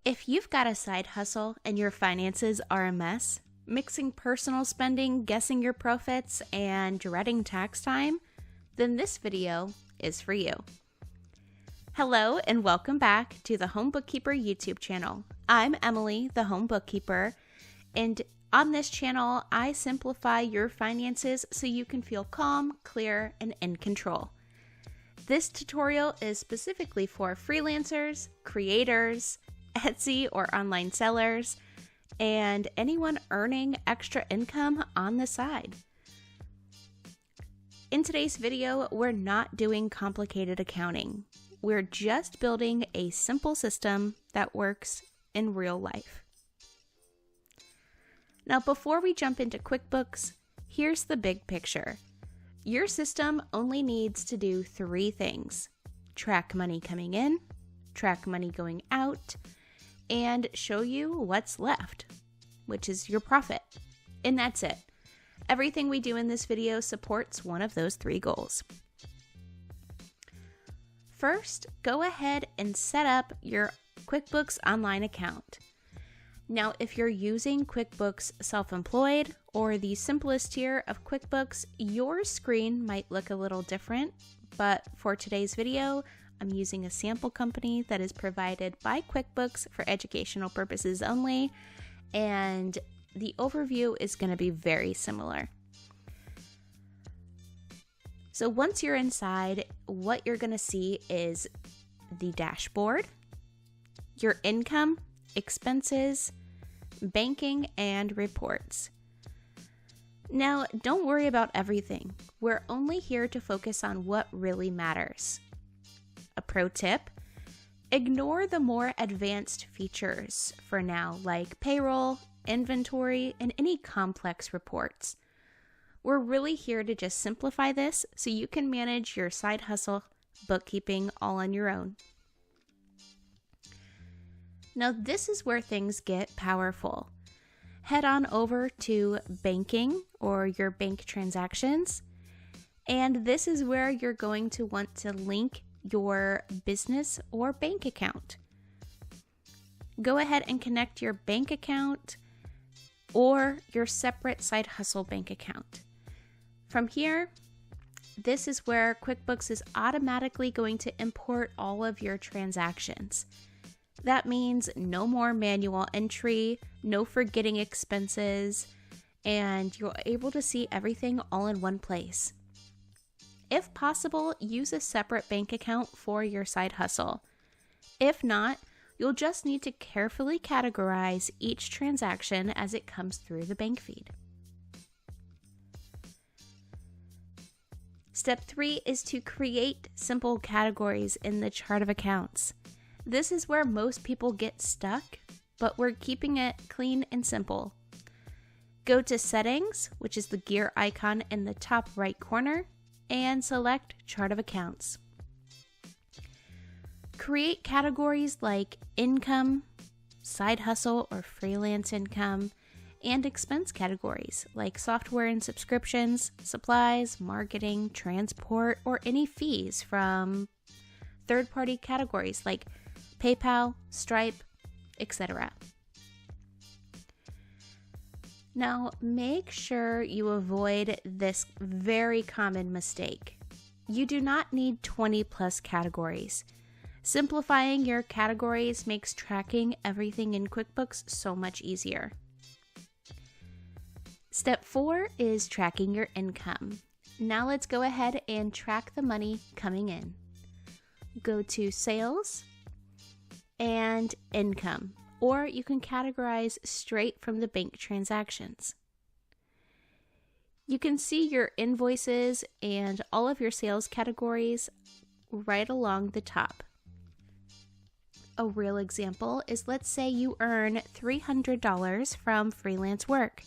If you've got a side hustle and your finances are a mess, mixing personal spending, guessing your profits, and dreading tax time, then this video is for you. Hello and welcome back to the Home Bookkeeper YouTube channel. I'm Emily, the Home Bookkeeper, and on this channel, I simplify your finances so you can feel calm, clear, and in control. This tutorial is specifically for freelancers, creators, Etsy or online sellers, and anyone earning extra income on the side. In today's video, we're not doing complicated accounting. We're just building a simple system that works in real life. Now, before we jump into QuickBooks, here's the big picture. Your system only needs to do three things: track money coming in, track money going out, and show you what's left, which is your profit. And that's it. Everything we do in this video supports one of those three goals. First, go ahead and set up your QuickBooks online account. Now, if you're using QuickBooks Self-Employed or the simplest tier of QuickBooks, your screen might look a little different, but for today's video, I'm using a sample company that is provided by QuickBooks for educational purposes only, and the overview is going to be very similar. So once you're inside, what you're going to see is the dashboard, your income, expenses, banking, and reports. Now, don't worry about everything. We're only here to focus on what really matters. A pro tip: ignore the more advanced features for now, like payroll, inventory, and any complex reports. We're really here to just simplify this so you can manage your side hustle, bookkeeping all on your own. Now, this is where things get powerful. Head on over to banking or your bank transactions, and this is where you're going to want to link your business or bank account. Go ahead and connect your bank account or your separate side hustle bank account. From here, this is where QuickBooks is automatically going to import all of your transactions. That means no more manual entry, no forgetting expenses, and you're able to see everything all in one place. If possible, use a separate bank account for your side hustle. If not, you'll just need to carefully categorize each transaction as it comes through the bank feed. Step 3 is to create simple categories in the chart of accounts. This is where most people get stuck, but we're keeping it clean and simple. Go to Settings, which is the gear icon in the top right corner, and select Chart of Accounts. Create categories like income, side hustle or freelance income, and expense categories like software and subscriptions, supplies, marketing, transport, or any fees from third-party categories like PayPal, Stripe, etc. Now, make sure you avoid this very common mistake. You do not need 20 plus categories. Simplifying your categories makes tracking everything in QuickBooks so much easier. Step 4 is tracking your income. Now let's go ahead and track the money coming in. Go to Sales and Income, or you can categorize straight from the bank transactions. You can see your invoices and all of your sales categories right along the top. A real example is, let's say you earn $300 from freelance work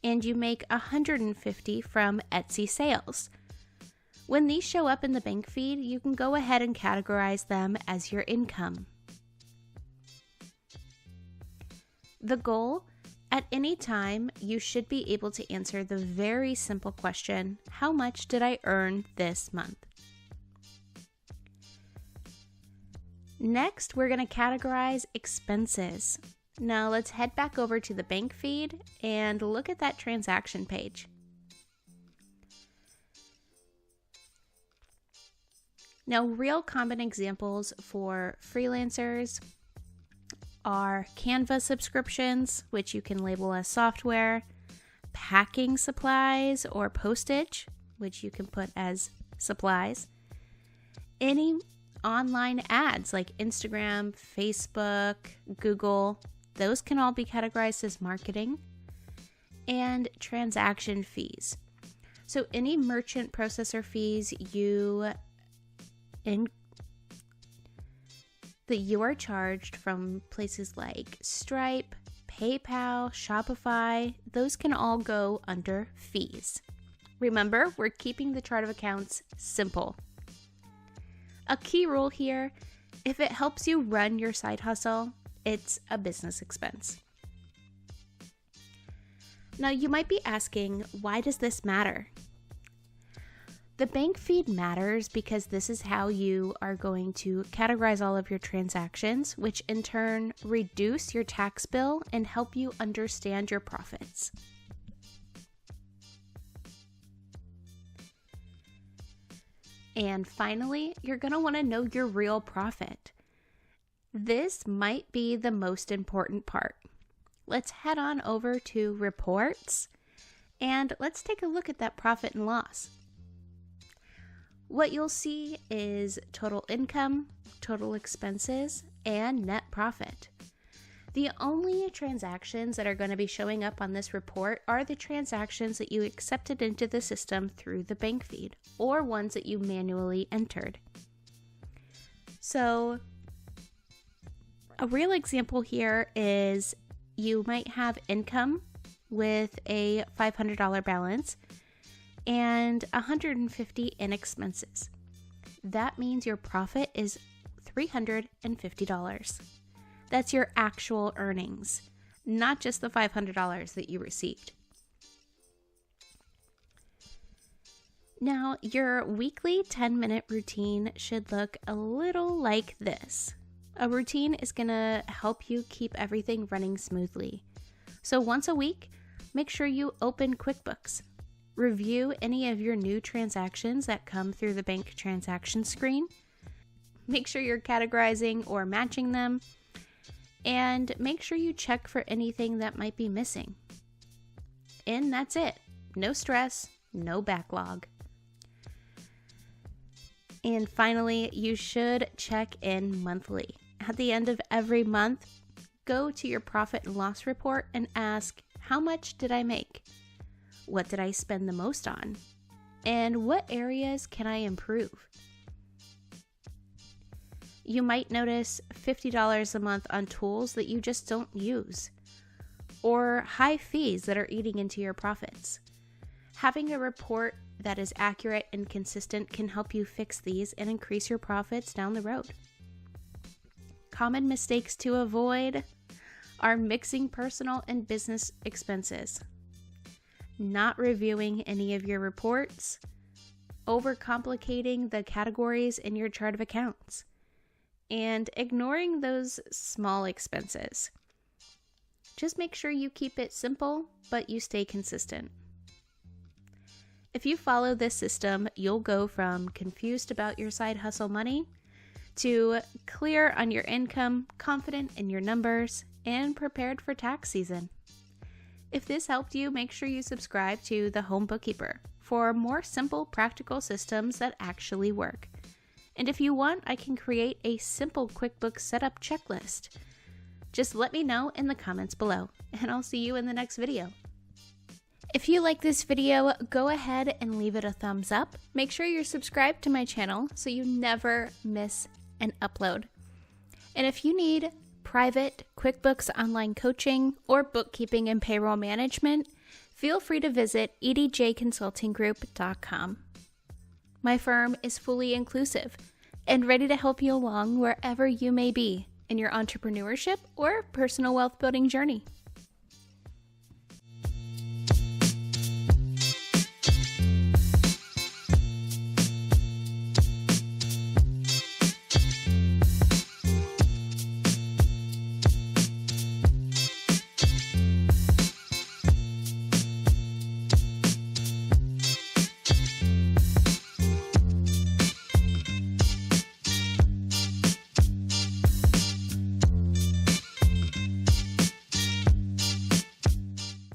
and you make $150 from Etsy sales. When these show up in the bank feed, you can go ahead and categorize them as your income. The goal: at any time, you should be able to answer the very simple question, how much did I earn this month? Next, we're going to categorize expenses. Now let's head back over to the bank feed and look at that transaction page. Now, real common examples for freelancers are Canva subscriptions, which you can label as software, packing supplies or postage, which you can put as supplies, any online ads like Instagram, Facebook, Google, those can all be categorized as marketing, and transaction fees. So any merchant processor fees that you are charged from places like Stripe, PayPal, Shopify, those can all go under fees. Remember, we're keeping the chart of accounts simple. A key rule here, if it helps you run your side hustle, it's a business expense. Now you might be asking, why does this matter? The bank feed matters because this is how you are going to categorize all of your transactions, which in turn reduce your tax bill and help you understand your profits. And finally, you're going to want to know your real profit. This might be the most important part. Let's head on over to reports and let's take a look at that profit and loss. What you'll see is total income, total expenses, and net profit. The only transactions that are going to be showing up on this report are the transactions that you accepted into the system through the bank feed or ones that you manually entered. So a real example here is you might have income with a $500 balance and $150 in expenses. That means your profit is $350. That's your actual earnings, not just the $500 that you received. Now, your weekly 10-minute routine should look a little like this. A routine is going to help you keep everything running smoothly. So once a week, make sure you open QuickBooks. Review any of your new transactions that come through the bank transaction screen. Make sure you're categorizing or matching them. And make sure you check for anything that might be missing. And that's it. No stress, no backlog. And finally, you should check in monthly. At the end of every month, go to your profit and loss report and ask, how much did I make? What did I spend the most on? And what areas can I improve? You might notice $50 a month on tools that you just don't use, or high fees that are eating into your profits. Having a report that is accurate and consistent can help you fix these and increase your profits down the road. Common mistakes to avoid are mixing personal and business expenses, not reviewing any of your reports, overcomplicating the categories in your chart of accounts, and ignoring those small expenses. Just make sure you keep it simple, but you stay consistent. If you follow this system, you'll go from confused about your side hustle money to clear on your income, confident in your numbers, and prepared for tax season. If this helped you, make sure you subscribe to the Home Bookkeeper for more simple, practical systems that actually work. And if you want, I can create a simple QuickBooks setup checklist. Just let me know in the comments below, and I'll see you in the next video. If you like this video, go ahead and leave it a thumbs up. Make sure you're subscribed to my channel so you never miss an upload. And if you need private QuickBooks online coaching or bookkeeping and payroll management, feel free to visit edjconsultinggroup.com. My firm is fully inclusive and ready to help you along wherever you may be in your entrepreneurship or personal wealth building journey.